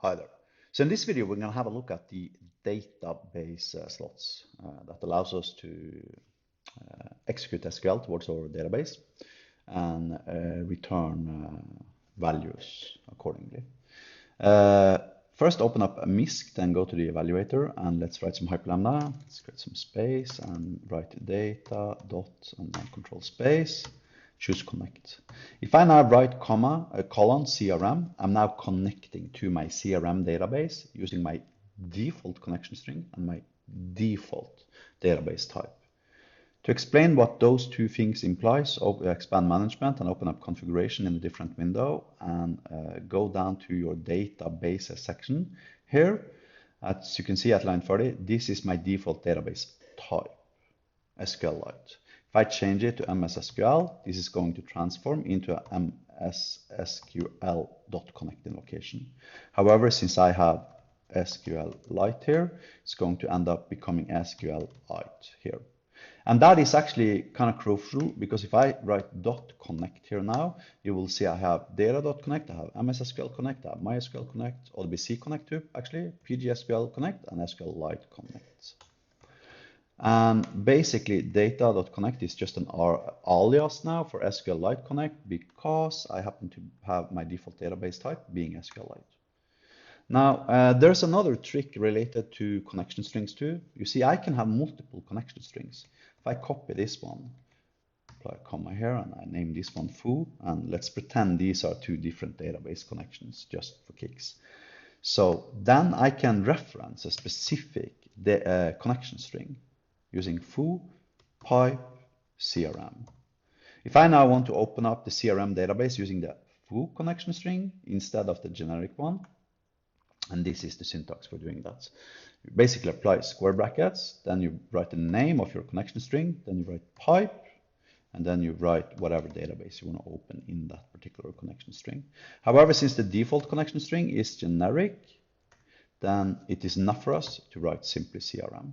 Hi there. So in this video, we're going to have a look at the database slots that allows us to execute SQL towards our database and return values accordingly. First, open up a MISC, then go to the evaluator, and let's write some Hyperlambda. Let's create some space and write data dot and then control space. Choose connect. If I now write comma, a colon CRM, I'm now connecting to my CRM database using my default connection string and my default database type. To explain what those two things implies, expand management and open up configuration in a different window and go down to your databases section. Here, as you can see at line 30, this is my default database type, SQLite. If I change it to MS SQL, this is going to transform into a MS SQL.connect invocation. However, since I have SQLite here, it's going to end up becoming SQLite here. And that is actually kind of crucial because if I write .connect here now, you will see I have data.connect, I have MS SQL Connect, I have MySQL Connect, ODBC Connect too, actually, PGSQL Connect and SQLite Connect. And basically data.connect is just an alias now for SQLite Connect because I happen to have my default database type being SQLite. Now, there's another trick related to connection strings too. You see, I can have multiple connection strings. If I copy this one, apply a comma here, and I name this one foo, and let's pretend these are two different database connections just for kicks. So then I can reference a specific connection string using foo pipe CRM. If I now want to open up the CRM database using the foo connection string instead of the generic one, and this is the syntax for doing that. You basically apply square brackets, then you write the name of your connection string, then you write pipe, and then you write whatever database you want to open in that particular connection string. However, since the default connection string is generic, then it is enough for us to write simply CRM.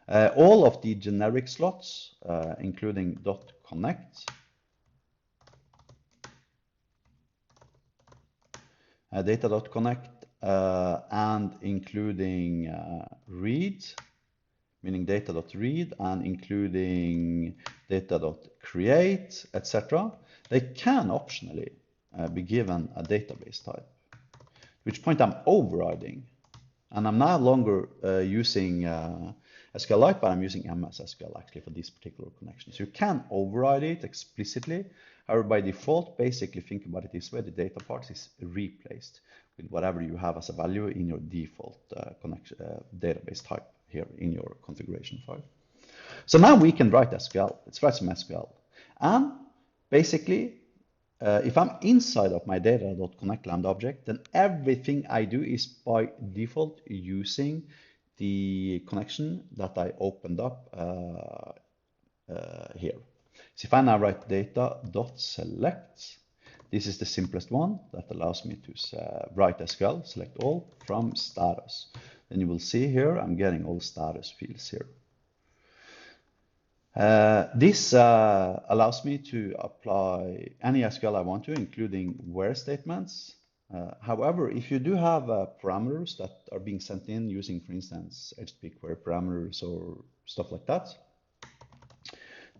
All of the generic slots, including .connect, data.connect, and including read, meaning data.read, and including data.create, etc., they can optionally be given a database type, at which point I'm overriding. And I'm no longer using SQLite, but I'm using MS SQL actually for this particular connection. So you can override it explicitly. However, by default, basically think about it this way: the data part is replaced with whatever you have as a value in your default database type here in your configuration file. So now we can write SQL. Let's write some SQL. And basically, if I'm inside of my data.connect Lambda object, then everything I do is by default using the connection that I opened up here. So if I now write data.select, this is the simplest one that allows me to write SQL, select all from status. Then you will see here, I'm getting all status fields here. This allows me to apply any SQL I want to, including where statements. However, if you do have parameters that are being sent in using, for instance, HTTP query parameters or stuff like that,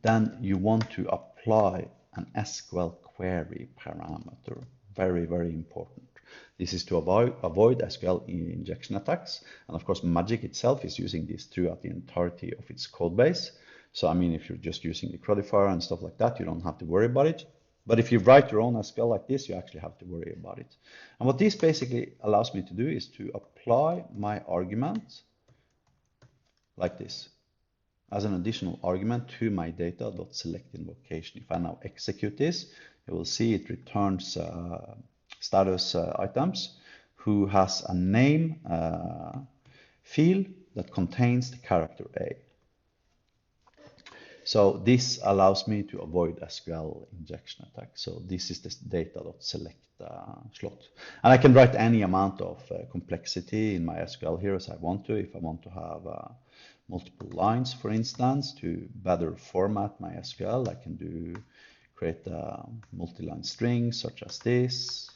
then you want to apply an SQL query parameter. Very, very important. This is to avoid SQL injection attacks. And of course, Magic itself is using this throughout the entirety of its code base. So, I mean, if you're just using the CRUDifier and stuff like that, you don't have to worry about it. But if you write your own SQL like this, you actually have to worry about it. And what this basically allows me to do is to apply my argument like this as an additional argument to my data.select invocation. If I now execute this, you will see it returns status items who has a name field that contains the character A. So this allows me to avoid SQL injection attack. So this is this data.select slot. And I can write any amount of complexity in my SQL here as I want to. If I want to have multiple lines, for instance, to better format my SQL, I can create a multi-line string such as this,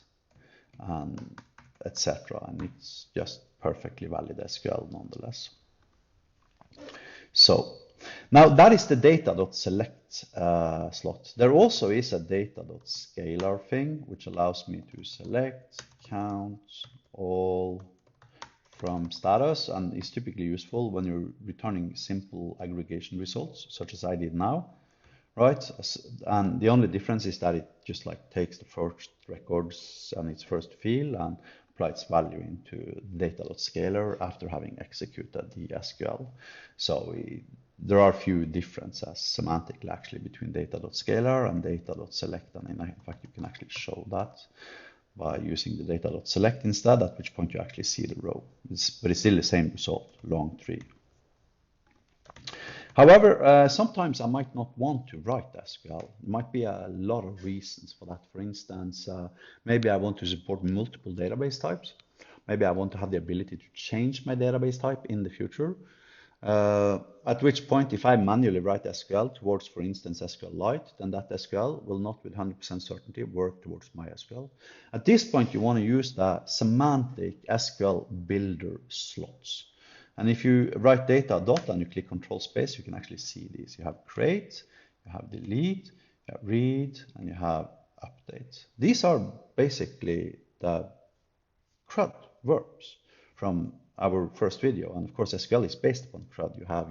and etc. And it's just perfectly valid SQL nonetheless. So now that is the data.select slot. There also is a data.scalar thing, which allows me to select, count all from status, and is typically useful when you're returning simple aggregation results, such as I did now, right? And the only difference is that it just like takes the first records and its first field and applies value into data.scalar after having executed the SQL. So there are a few differences semantically actually between data.scalar and data.select, and in fact you can actually show that by using the data.select instead, at which point you actually see the row. But it's still the same result, long tree. However, sometimes I might not want to write SQL. There might be a lot of reasons for that. For instance, maybe I want to support multiple database types. Maybe I want to have the ability to change my database type in the future. At which point, if I manually write SQL towards, for instance, SQLite, then that SQL will not with 100% certainty work towards MySQL. At this point, you want to use the semantic SQL builder slots. And if you write data dot and you click control space, you can actually see these. You have create, you have delete, you have read, and you have update. These are basically the CRUD verbs from our first video, and of course SQL is based upon CRUD. You have,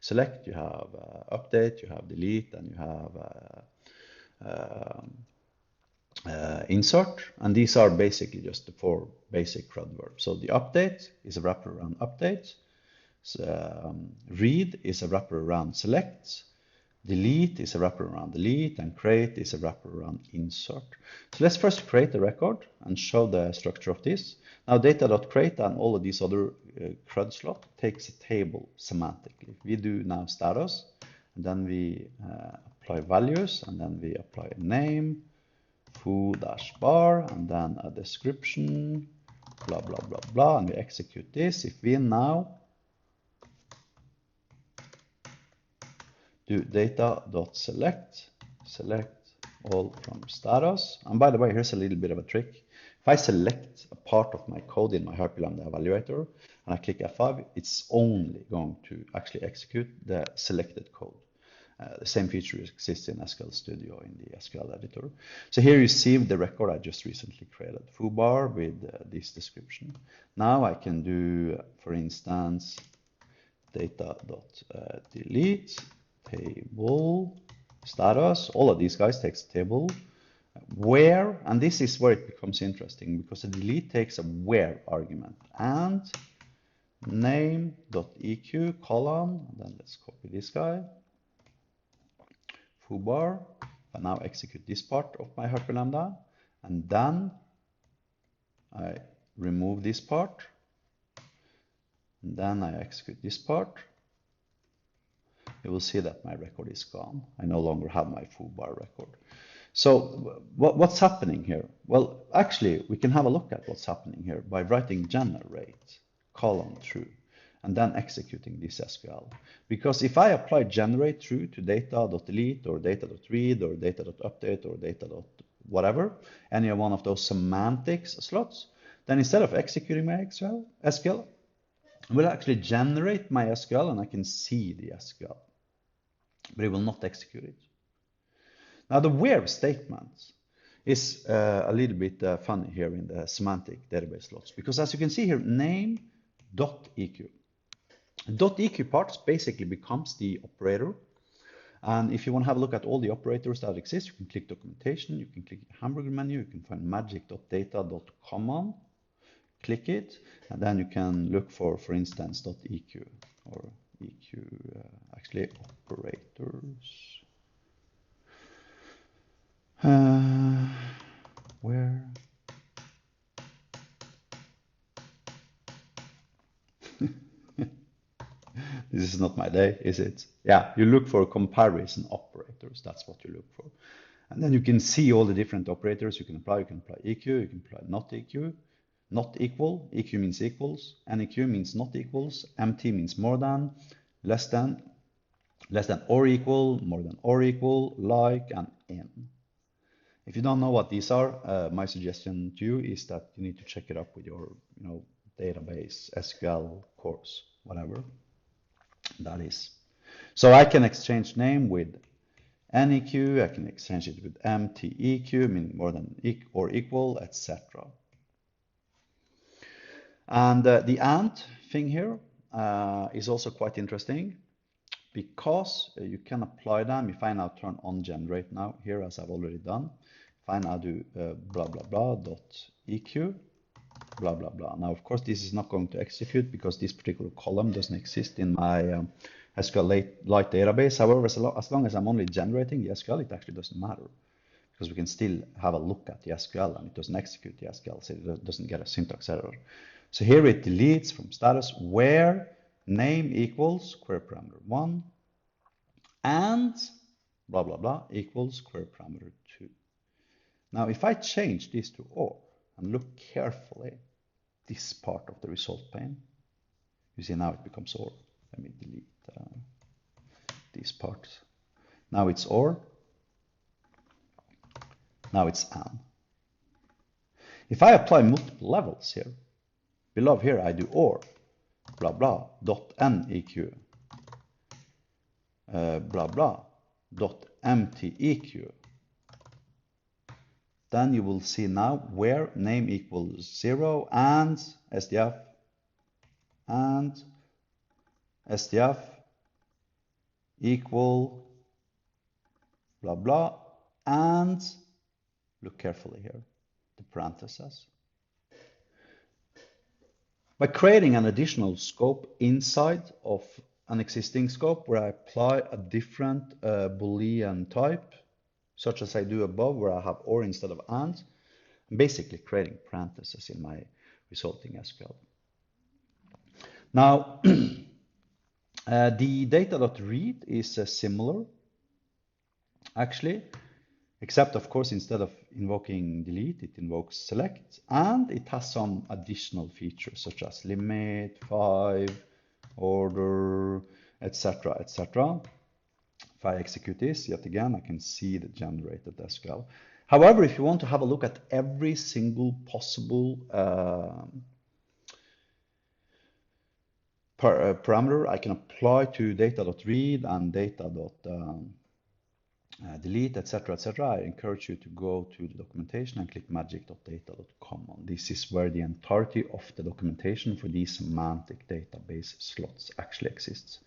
select, you have update, you have delete, and you have insert, and these are basically just the 4 basic CRUD verbs. So the update is a wrapper around update, read is a wrapper around select, delete is a wrapper around delete, and create is a wrapper around insert. So let's first create a record and show the structure of this. Now data.create and all of these other CRUD slot takes a table semantically. We do now status, and then we apply values, and then we apply a name, foo-bar, and then a description, blah, blah, blah, blah, and we execute this. If we now do data.select, select all from status. And by the way, here's a little bit of a trick. If I select a part of my code in my Hyperlambda evaluator and I click F5, it's only going to actually execute the selected code. The same feature exists in SQL Studio in the SQL editor. So here you see the record I just recently created, foo-bar with this description. Now I can do, for instance, data.delete, table, status. All of these guys takes a table. Where, and this is where it becomes interesting, because the delete takes a where argument, and name.eq colon, and then let's copy this guy, foo-bar. I now execute this part of my Hyperlambda, and then I remove this part, and then I execute this part. You will see that my record is gone. I no longer have my foo-bar record. So what's happening here? Well, actually, we can have a look at what's happening here by writing generate colon true and then executing this SQL. Because if I apply generate true to data.delete or data.read or data.update or data.whatever, any one of those semantics slots, then instead of executing my SQL, it will actually generate my SQL and I can see the SQL, but it will not execute it. Now the where statement is a little bit funny here in the semantic database slots, because as you can see here, name.eq. .eq parts basically becomes the operator. And if you want to have a look at all the operators that exist, you can click documentation, you can click the hamburger menu, you can find magic.data.common, click it, and then you can look for instance, .eq or eq, actually operators. Where? This is not my day, is it? Yeah, you look for comparison operators. That's what you look for. And then you can see all the different operators you can apply. You can apply EQ, you can apply not EQ, not equal. EQ means equals, NEQ means not equals, MT means more than, less than or equal, more than or equal, like, and in. If you don't know what these are, my suggestion to you is that you need to check it up with your, database, SQL course, whatever that is. So I can exchange name with NEQ, I can exchange it with MTEQ, meaning more than or equal, etc. And the AND thing here is also quite interesting, because you can apply them. If I now turn on generate now here, as I've already done, if I now do blah blah blah dot eq blah blah blah. Now of course this is not going to execute because this particular column doesn't exist in my SQLite database. However, as long as I'm only generating the SQL, it actually doesn't matter, because we can still have a look at the SQL and it doesn't execute the SQL, so it doesn't get a syntax error. So here it deletes from status where name equals query parameter 1 and blah blah blah equals query parameter 2. Now if I change this to OR and look carefully, this part of the result pane, you see now it becomes OR. Let me delete these parts. Now it's OR. Now it's AND. If I apply multiple levels here, below here I do OR blah blah dot NEQ blah blah dot MTEQ, then you will see now where name equals 0 and SDF equal blah blah, and look carefully here, the parentheses. By creating an additional scope inside of an existing scope where I apply a different Boolean type, such as I do above, where I have OR instead of AND, I'm basically creating parentheses in my resulting SQL. Now, the data.read is similar, actually, except of course instead of invoking delete, it invokes select, and it has some additional features such as limit, 5, order, etc., etc. If I execute this, yet again, I can see the generated SQL. However, if you want to have a look at every single possible parameter I can apply to data.read and data.delete, etc., etc., I encourage you to go to the documentation and click magic.data.common. This is where the entirety of the documentation for these semantic database slots actually exists.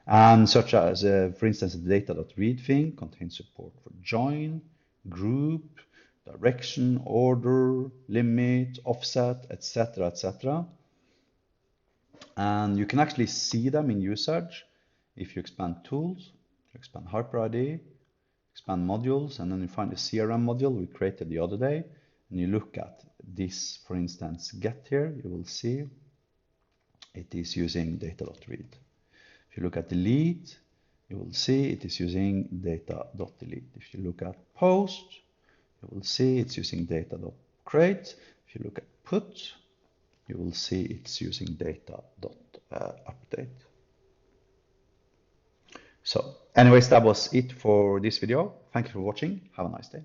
And such as, for instance, the data.read thing contains support for join, group, direction, order, limit, offset, etc., etc. And you can actually see them in usage if you expand tools, expand HyperID, expand modules, and then you find the CRM module we created the other day, and you look at this, for instance, get here, you will see it is using data.read. If you look at delete, you will see it is using data.delete. If you look at post, you will see it's using data.create. If you look at put, you will see it's using data.update. So anyways, that was it for this video. Thank you for watching. Have a nice day.